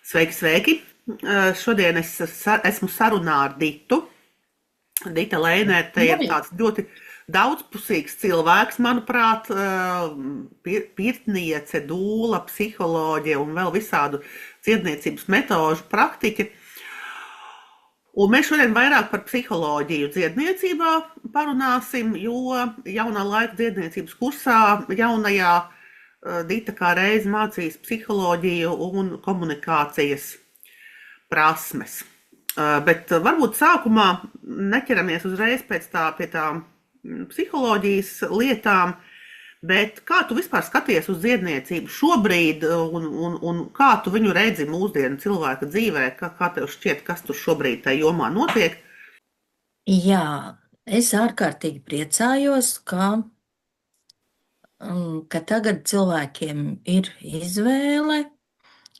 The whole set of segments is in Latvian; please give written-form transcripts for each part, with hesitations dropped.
Sveiki, sveiki! Šodien es esmu sarunā ar Ditu. Dita Leinerte ir Labi. tāds ļoti daudzpusīgs cilvēks, manuprāt, pirtniece, dūla, psiholoģija un vēl visādu dziedniecības metožu praktiķe. Un mēs šodien vairāk par psiholoģiju dziedniecībā parunāsim, jo jaunā laika dziedniecības kursā jaunajā Dita kā reiz mācīs psiholoģiju un komunikācijas prasmes. Bet varbūt sākumā neķeramies uzreiz pie tām psiholoģijas lietām, bet kā tu vispār skaties uz dziedniecību šobrīd un kā tu viņu redzi mūsdienu cilvēka dzīvē, kā tev šķiet, kas tur šobrīd tajā jomā notiek? Jā, es ārkārtīgi priecājos, ka tagad cilvēkiem ir izvēle,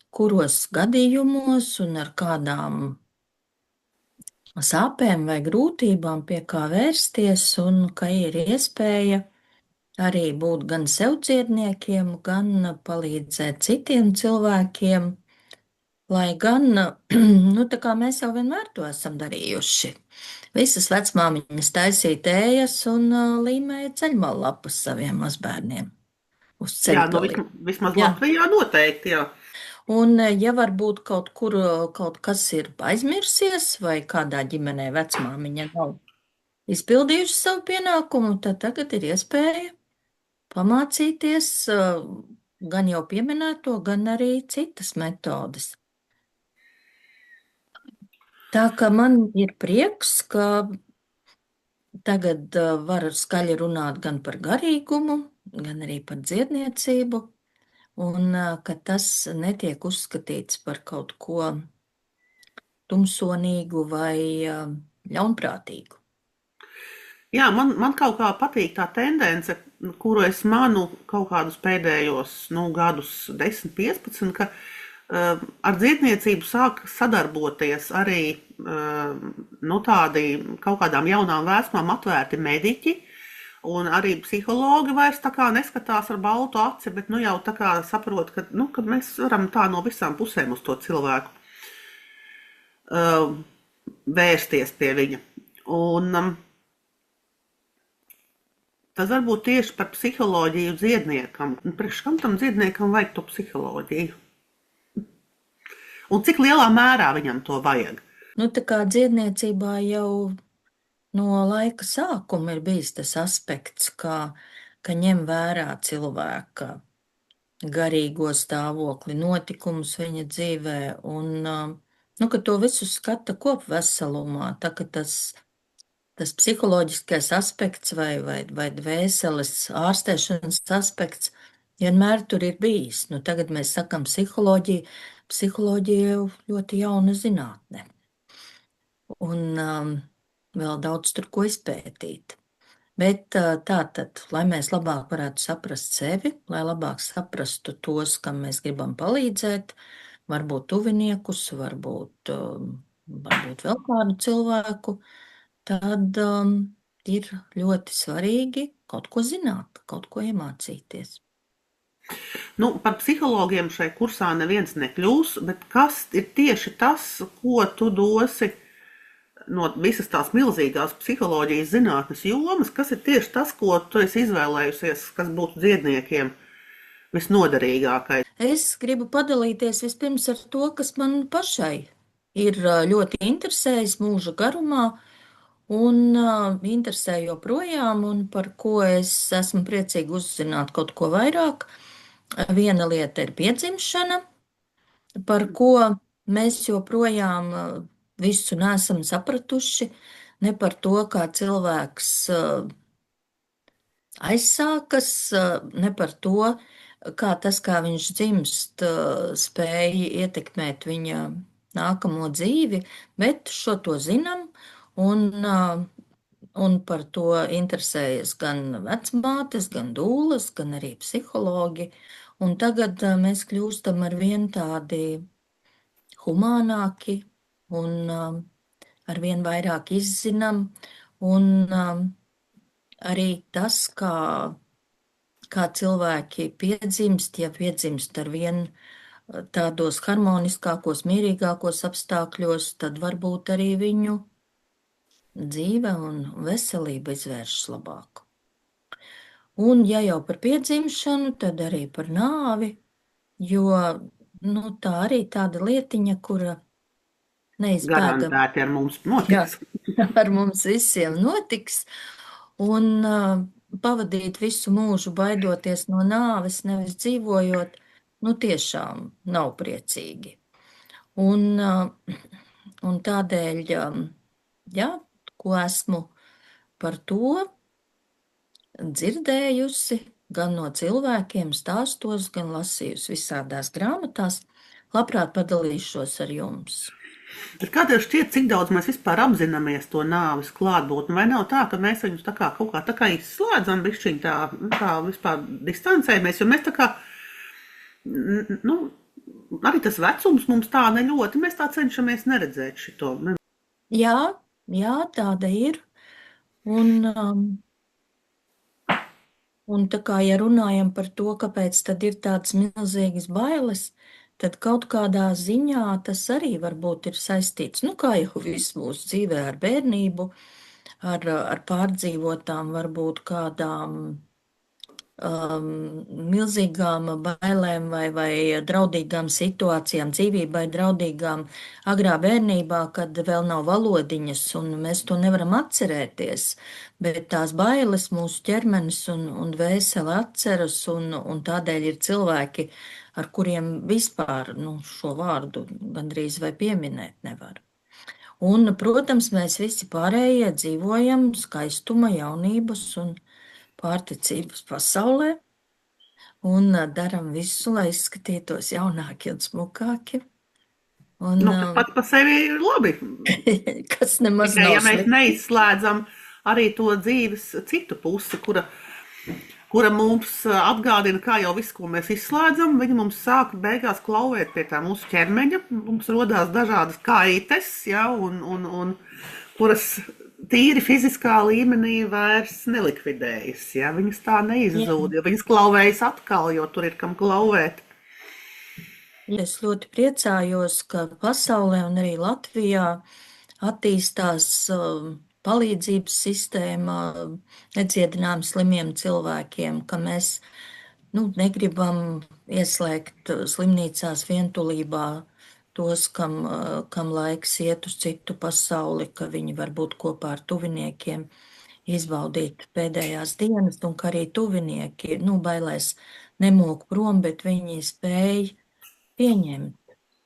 kuros gadījumos un ar kādām sāpēm vai grūtībām pie kā vērsties, un ka ir iespēja arī būt gan sev cietniekiem, gan palīdzēt citiem cilvēkiem, lai gan, nu, tā kā mēs jau vienmēr to esam darījuši. Visas vecmāmiņas taisīja tējas un līmēja ceļmalu lapas saviem mazbērniem uz Jā, nu ceļgaliem. vismaz Jā. Latvijā noteikti, jā. Un, ja varbūt kaut kur kaut kas ir aizmirsies, vai kādā ģimenē vecmāmiņa nav izpildījuši savu pienākumu, tad tagad ir iespēja pamācīties gan jau pieminēto, gan arī citas metodes. Tā ka man ir prieks, ka tagad var skaļi runāt gan par garīgumu, gan arī par dziedniecību, un ka tas netiek uzskatīts par kaut ko tumsonīgu vai ļaunprātīgu. Jā, man kaut kā patīk tā tendence, kuru es manu kaut kādus pēdējos gadus, 10, 15, ka ar dziedniecību sāk sadarboties arī tādi kaut kādām jaunām vēsmām atvērti mediķi, un arī psihologi vairs tā kā neskatās ar baltu aci, bet jau tā kā saprot, ka mēs varam tā no visām pusēm uz to cilvēku vērsties pie viņa. Un tas varbūt tieši par psiholoģiju dziedniekam. Priekš kam tam dziedniekam vajag to psiholoģiju? Un cik lielā mērā viņam to vajag? Nu, tā kā dziedniecībā jau no laika sākuma ir bijis tas aspekts, ka ņem vērā cilvēka garīgo stāvokli, notikumus viņa dzīvē, un ka to visu skata kopveselumā, tā ka tas psiholoģiskais aspekts vai dvēseles ārstēšanas aspekts vienmēr tur ir bijis. Nu, tagad mēs sakam psiholoģija. Psiholoģija jau ļoti jauna zinātne. Un vēl daudz tur ko izpētīt. Bet tātad, lai mēs labāk varētu saprast sevi, lai labāk saprastu tos, kam mēs gribam palīdzēt, varbūt tuviniekus, varbūt vēl kādu cilvēku, tad ir ļoti svarīgi kaut ko zināt, kaut ko iemācīties. Par psihologiem šai kursā neviens nekļūs, bet kas ir tieši tas, ko tu dosi no visas tās milzīgās psiholoģijas zinātnes jomas, kas ir tieši tas, ko tu esi izvēlējusies, kas būtu dziedniekiem visnoderīgākais? Es gribu padalīties vispirms ar to, kas man pašai ir ļoti interesējis mūža garumā un interesē joprojām, un par ko es esmu priecīgi uzzināt kaut ko vairāk. Viena lieta ir piedzimšana, par ko mēs joprojām visu nesam sapratuši, ne par to, kā cilvēks aizsākas, ne par to, kā viņš dzimst, spēja ietekmēt viņa nākamo dzīvi, bet šo to zinām, un par to interesējas gan vecmātes, gan dūles, gan arī psihologi. Un tagad mēs kļūstam ar vien tādi humānāki un ar vien vairāk izzinām, un arī tas, kā cilvēki piedzimst, ja piedzimst ar vien tādos harmoniskākos, mierīgākos apstākļos, tad varbūt arī viņu dzīve un veselība izvēršas labāk. Un, ja jau par piedzimšanu, tad arī par nāvi, jo tā arī tāda lietiņa, kura neizbēgami Garantēti ar mums notiks. ar mums visiem notiks. Un pavadīt visu mūžu baidoties no nāves, nevis dzīvojot, tiešām nav priecīgi. Un tādēļ, jā, ko esmu par to dzirdējusi gan no cilvēkiem stāstos, gan lasījusi visādās grāmatās, labprāt padalīšos ar jums. Bet kā tev šķiet, cik daudz mēs vispār apzināmies to nāves klātbūtni? Vai nav tā, ka mēs viņus kaut kā izslēdzam, bišķiņ tā vispār distancējamies, jo mēs tā kā, arī tas vecums mums tā neļoti, mēs tā cenšamies neredzēt šito. Jā, tāda ir. Un tā kā, ja runājam par to, kāpēc tad ir tādas milzīgas bailes, tad kaut kādā ziņā tas arī varbūt ir saistīts, kā jau viss mūsu dzīvē ar bērnību, ar pārdzīvotām varbūt kādām milzīgām bailēm vai draudīgām situācijām, dzīvībai draudīgām agrā bērnībā, kad vēl nav valodiņas un mēs to nevaram atcerēties, bet tās bailes mūsu ķermenis un dvēsele atceras un tādēļ ir cilvēki, ar kuriem vispār šo vārdu gandrīz vai pieminēt nevar. Un, protams, mēs visi pārējie dzīvojam skaistuma, jaunības un pārticības pasaulē un daram visu, lai izskatītos jaunāki un smukāki. Tas pats par sevi ir labi. Kas nemaz tikai, nav ja mēs slikti. neizslēdzam arī to dzīves citu pusi, kura mums atgādina, kā jau viss, ko mēs izslēdzam, viņa mums sāk beigās klauvēt pie tā mūsu ķermeņa. Mums rodās dažādas kaites, ja, un kuras tīri fiziskā līmenī vairs nelikvidējas. Ja? Viņas tā neizzūd, jo viņas klauvējas atkal, jo tur ir kam klauvēt. Es ļoti priecājos, ka pasaulē un arī Latvijā attīstās palīdzības sistēma nedziedinām slimiem cilvēkiem, ka mēs negribam ieslēgt slimnīcās vientulībā tos, kam laiks iet uz citu pasauli, ka viņi var būt kopā ar tuviniekiem, izbaudīt pēdējās dienas, un ka arī tuvinieki, bailēs nemok prom, bet viņi spēj pieņemt,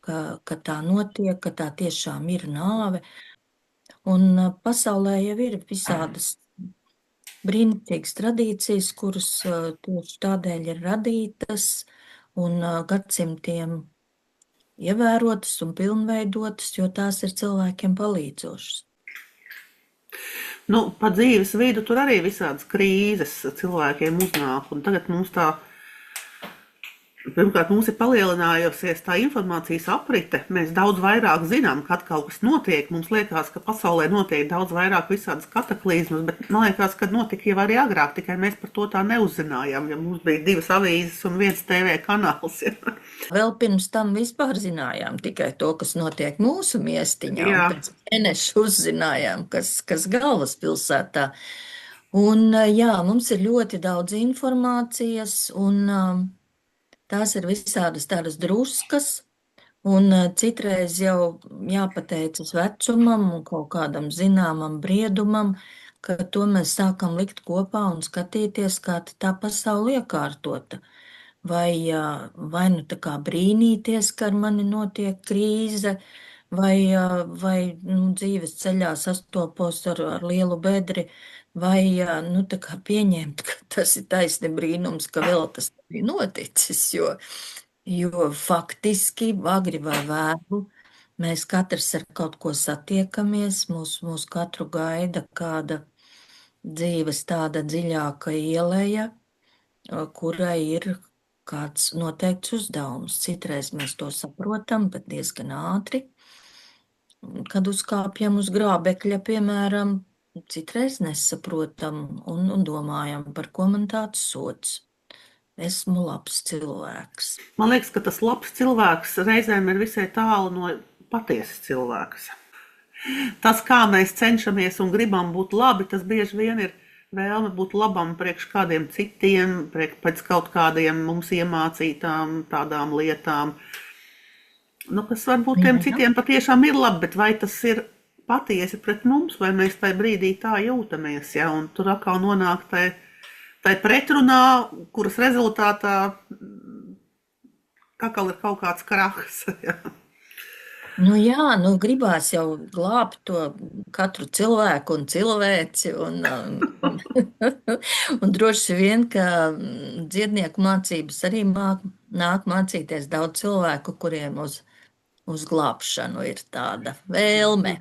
ka tā notiek, ka tā tiešām ir nāve. Un pasaulē jau ir visādas brīnišķīgas tradīcijas, kuras tieši tādēļ ir radītas un gadsimtiem ievērotas un pilnveidotas, jo tās ir cilvēkiem palīdzošas. Pa dzīves vidu tur arī visādas krīzes cilvēkiem uznāk, un tagad mums pirmkārt, mums ir palielinājusies tā informācijas aprite. Mēs daudz vairāk zinām, kad kaut kas notiek. Mums liekas, ka pasaulē notiek daudz vairāk visādas kataklizmas, bet man liekas, ka notika jau arī agrāk, tikai mēs par to tā neuzzinājām, jo mums bija 2 avīzes un 1 TV kanāls. Ja. Vēl pirms tam vispār zinājām tikai to, kas notiek mūsu miestiņā, Jā. un pēc mēneša uzzinājām, kas galvaspilsētā. Un jā, mums ir ļoti daudz informācijas, un tās ir visādas tādas druskas, un citreiz jau jāpateicas vecumam un kaut kādam zināmam briedumam, ka to mēs sākam likt kopā un skatīties, kā tā pasaule iekārtota. Vai tā kā brīnīties, ka ar mani notiek krīze, vai dzīves ceļā sastopos ar lielu bedri, vai tā kā pieņemt, ka tas ir taisni brīnums, ka vēl tas bija noticis, jo faktiski agri vai vēlu mēs katrs ar kaut ko satiekamies, mūs katru gaida kāda dzīves tāda dziļāka ieleja, kurai ir kāds noteikts uzdevums. Citreiz mēs to saprotam, bet diezgan ātri. Kad uzkāpjam uz grābekļa, piemēram, citreiz nesaprotam un domājam, par ko man tāds sods. esmu labs cilvēks. Man liekas, ka tas labs cilvēks reizēm ir visai tālu no patiesas cilvēks. Tas, kā mēs cenšamies un gribam būt labi, tas bieži vien ir vēlme būt labam priekš kādiem citiem, pēc kaut kādiem mums iemācītām tādām lietām, nu, kas varbūt tiem Jā. citiem patiešām ir labi, bet vai tas ir patiesi pret mums, vai mēs tajā brīdī tā jūtamies, ja, un tur atkal nonāk tai pretrunā, kuras rezultātā atkal ir kaut kāds krahs. Ja. Nu jā, nu gribās jau glābt to katru cilvēku un cilvēci, un droši vien, ka dziednieku mācības arī nāk mācīties daudz cilvēku, kuriem uz glābšanu ir tāda vēlme.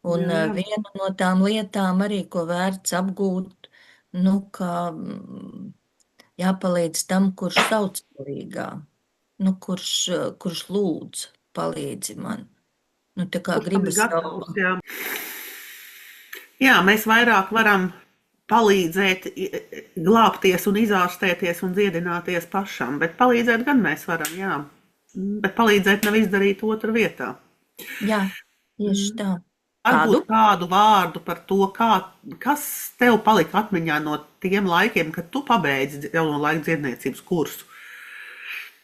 Un Jā, jā. viena no tām lietām arī, ko vērts apgūt, nu, ka jāpalīdz tam, kurš sauc palīgā, nu, kurš lūdz, palīdzi man. Nu, tā kā Kurš tam ir gribas jau, gatavs, jā. Jā, mēs vairāk varam palīdzēt glābties un izārstēties un dziedināties pašam, bet palīdzēt gan mēs varam, jā. Bet palīdzēt nav izdarīt otru vietā. jā, tieši tā. Varbūt Kādu? kādu vārdu par to, kas tev palika atmiņā no tiem laikiem, kad tu pabeidzi jauno laiku dziedniecības kursu.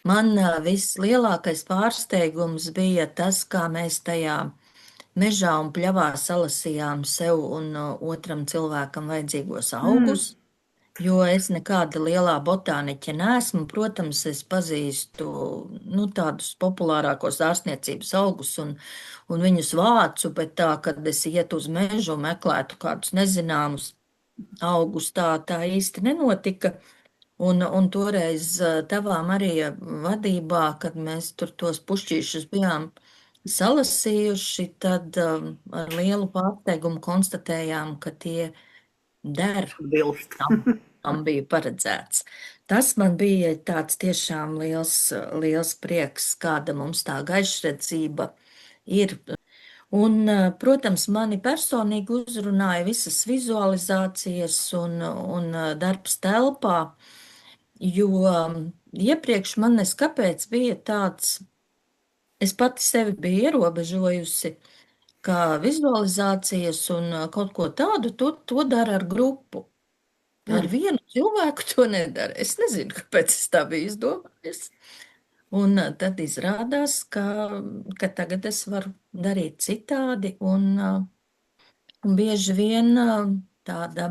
Man vislielākais pārsteigums bija tas, kā mēs tajā mežā un pļavā salasījām sev un otram cilvēkam vajadzīgos augus. Jo es nekāda lielā botāniķe neesmu. Protams, es pazīstu nu, tādus populārākos ārstniecības augus un viņus vācu, bet tā, kad es ietu uz mežu un meklētu kādus nezināmus augus, tā īsti nenotika. Un toreiz tavā Marija vadībā, kad mēs tur tos pušķīšus bijām salasījuši, tad ar lielu pārsteigumu konstatējām, ka tie der Bilst. tam bija paredzēts. Tas man bija tāds tiešām liels prieks, kāda mums tā gaišredzība ir. Un, protams, mani personīgi uzrunāja visas vizualizācijas un darbs telpā, jo iepriekš man neskapēc bija tāds, es pati sevi biju ierobežojusi, ka vizualizācijas un kaut ko tādu, to dara ar grupu. Ar vienu cilvēku to nedara. Es nezinu, kāpēc es tā biju izdomājis. Un tad izrādās, ka tagad es varu darīt citādi, un bieži vien tāda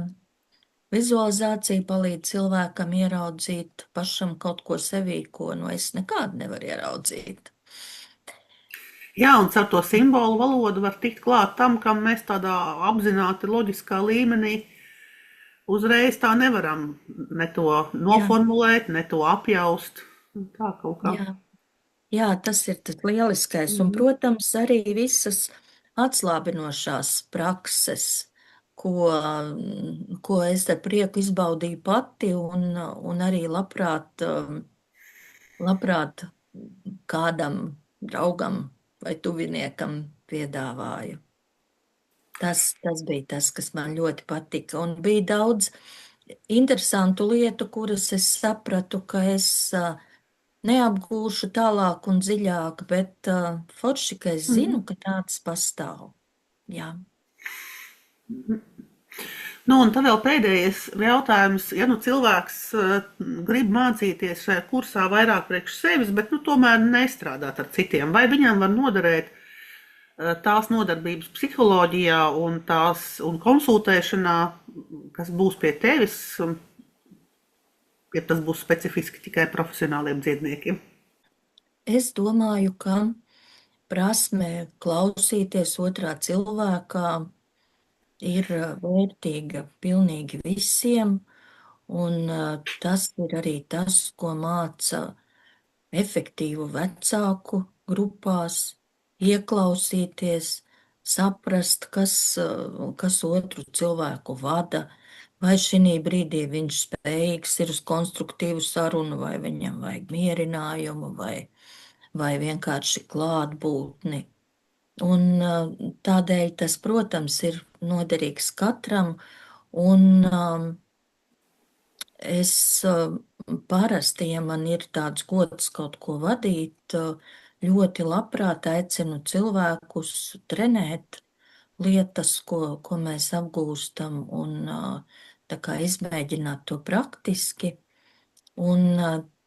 vizualizācija palīdz cilvēkam ieraudzīt pašam kaut ko sevī, ko nu es nekādu nevaru ieraudzīt. Jā, un ar to simbolu valodu var tikt klāt tam, kam mēs tādā apzināti loģiskā līmenī uzreiz tā nevaram ne to noformulēt, ne to apjaust. Tā kaut kā. Jā, tas ir tas lieliskais. Un, protams, arī visas atslābinošās prakses, ko es ar prieku izbaudīju pati un arī labprāt kādam draugam vai tuviniekam piedāvāju. Tas bija tas, kas man ļoti patika. Un bija daudz interesantu lietu, kuras es sapratu, ka es neapgūšu tālāk un dziļāk, bet forši, ka es zinu, ka tāds pastāv. Jā. Nu, un tad vēl pēdējais jautājums. Ja nu cilvēks grib mācīties šajā kursā vairāk priekš sevis, bet nu tomēr nestrādāt ar citiem, vai viņam var noderēt tās nodarbības psiholoģijā un konsultēšanā, kas būs pie tevis, ja tas būs specifiski tikai profesionāliem dziedniekiem? Es domāju, ka prasme klausīties otrā cilvēkā ir vērtīga pilnīgi visiem, un tas ir arī tas, ko māca efektīvu vecāku grupās, ieklausīties, saprast, kas otru cilvēku vada, vai šī brīdī viņš spējīgs ir uz konstruktīvu sarunu, vai viņam vajag mierinājumu, vai vienkārši klātbūtni. Un tādēļ tas, protams, ir noderīgs katram, un es parasti, ja man ir tāds gods kaut ko vadīt, ļoti labprāt aicinu cilvēkus trenēt lietas, ko mēs apgūstam, un tā kā izmēģināt to praktiski. Un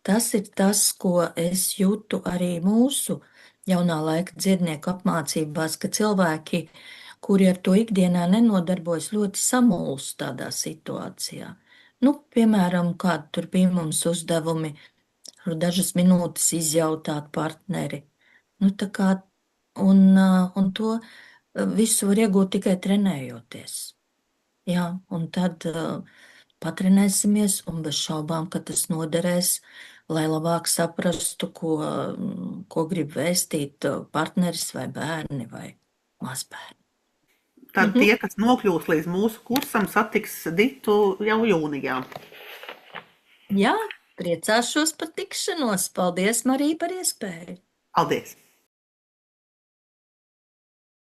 tas ir tas, ko es jūtu arī mūsu jaunā laika dziednieku apmācībās, ka cilvēki, kuri ar to ikdienā nenodarbojas, ļoti samulst tādā situācijā. Nu, piemēram, kādi tur bija mums uzdevumi, dažas minūtes izjautāt partneri. Nu, tā kā, un to visu var iegūt tikai trenējoties. Jā, un tad patrenēsimies, un bez šaubām, ka tas noderēs, lai labāk saprastu, ko grib vēstīt partneris vai bērni vai mazbērni. Tad tie, kas nokļūs līdz mūsu kursam, satiks Ditu jau jūnijā. Jā, priecāšos par tikšanos. Paldies, Marija, par iespēju. Paldies!